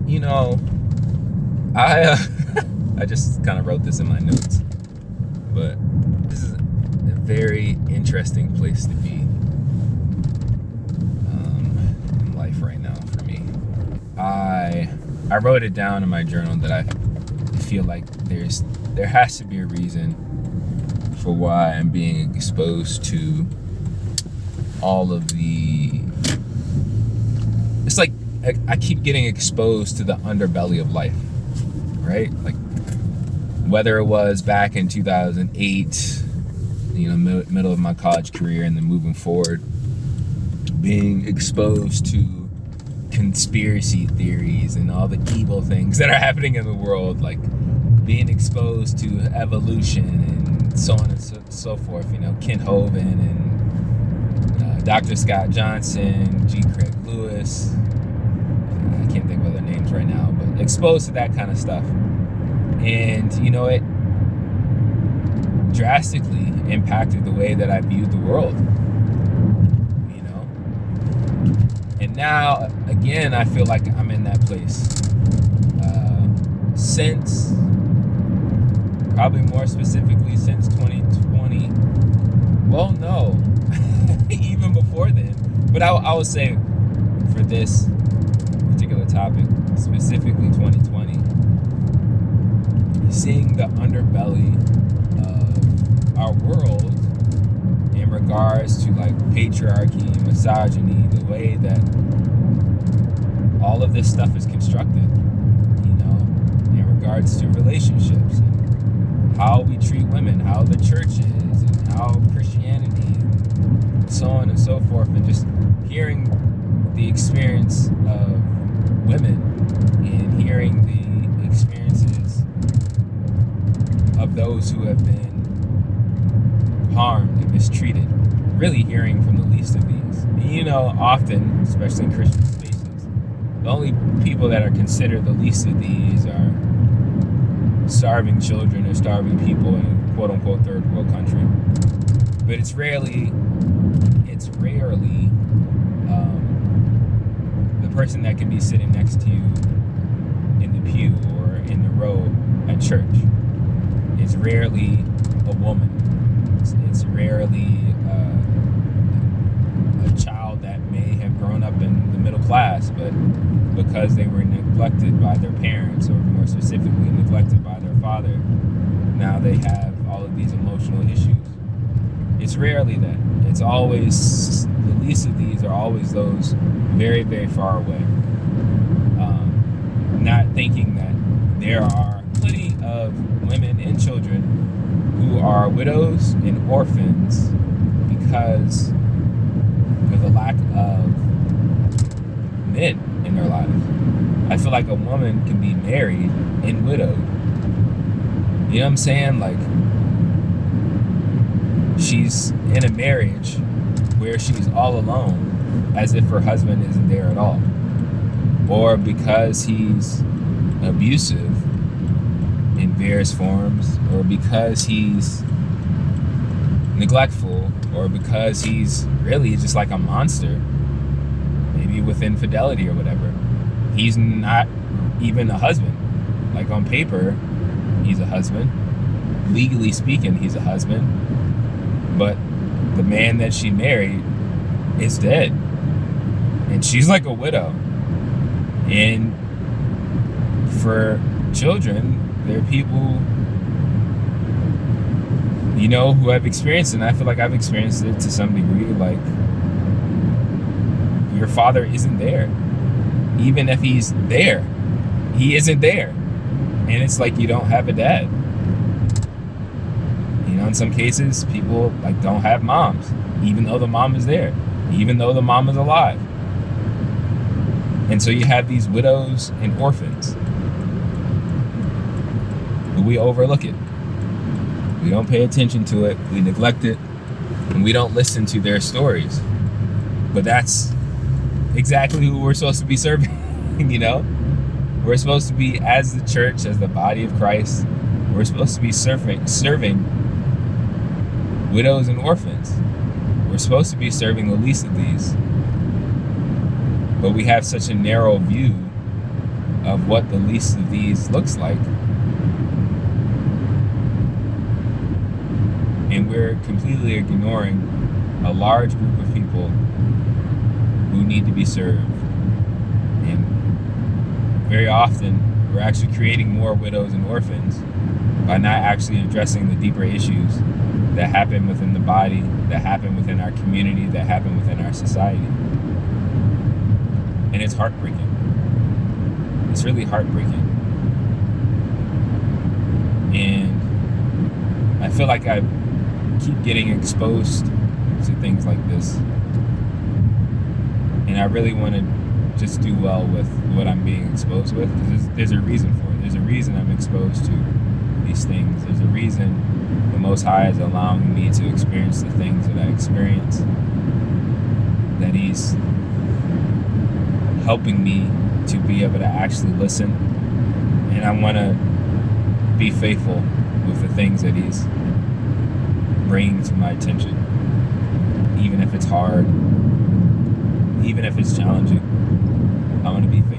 You know, I I just kind of wrote this in my notes, but this is a very interesting place to be in life right now for me. I wrote it down in my journal that I feel like there has to be a reason for why I'm being exposed to all of the. It's like I keep getting exposed to the underbelly of life, right? Like whether it was back in 2008, middle of my college career, and then moving forward, being exposed to conspiracy theories and all the evil things that are happening in the world, like being exposed to evolution and so on and so forth. Ken Hovind and Dr. Scott Johnson, G. Craig Lewis. I can't think of other names right now, but exposed to that kind of stuff. And, it drastically impacted the way that I viewed the world. And now, again, I feel like I'm in that place. Since, probably more specifically, since 2020. Well, no. Even before then. But I would say for this particular topic, specifically 2020, seeing the underbelly of our world in regards to like patriarchy, misogyny, the way that all of this stuff is constructed, in regards to relationships and how we treat women, how the church is, and how Christianity, and so on and so forth, and just hearing the experience of women and hearing the experiences of those who have been harmed and mistreated, really hearing from the least of these. And, often, especially in Christian spaces, the only people that are considered the least of these are starving children or starving people in a quote-unquote third world country. But it's rarely the person that can be sitting next to you in the pew or in the row at church. It's rarely a woman. It's rarely a child that may have grown up in the middle class, but because they were neglected by their parents, or more specifically neglected by their father, now they have all of these emotional issues. It's rarely that. It's always, the least of these are always those very, very far away. Not thinking that there are plenty of women and children who are widows and orphans because of the lack of men in their lives. I feel like a woman can be married and widowed. You know what I'm saying? Like, she's in a marriage where she's all alone, as if her husband isn't there at all. Or because he's abusive in various forms, or because he's neglectful, or because he's really just like a monster, maybe with infidelity or whatever. He's not even a husband. Like, on paper, he's a husband. Legally speaking, he's a husband. But the man that she married is dead. And she's like a widow. And for children, there are people, who have experienced it. And I feel like I've experienced it to some degree. Like, your father isn't there. Even if he's there, he isn't there. And it's like you don't have a dad. In some cases, people don't have moms, even though the mom is there, even though the mom is alive. And so you have these widows and orphans. But we overlook it. We don't pay attention to it. We neglect it. And we don't listen to their stories. But that's exactly who we're supposed to be serving. We're supposed to be, as the church, as the body of Christ, we're supposed to be serving widows and orphans. We're supposed to be serving the least of these. But we have such a narrow view of what the least of these looks like. And we're completely ignoring a large group of people who need to be served. And very often, we're actually creating more widows and orphans by not actually addressing the deeper issues that happen within the body, that happen within our community, that happen within our society. And it's heartbreaking. It's really heartbreaking. And I feel like I keep getting exposed to things like this. And I really want to just do well with what I'm being exposed with. There's a reason for it. There's a reason I'm exposed to these things. There's a reason the Most High is allowing me to experience the things that I experience. That He's helping me to be able to actually listen. And I want to be faithful with the things that He's bringing to my attention. Even if it's hard, even if it's challenging, I want to be faithful.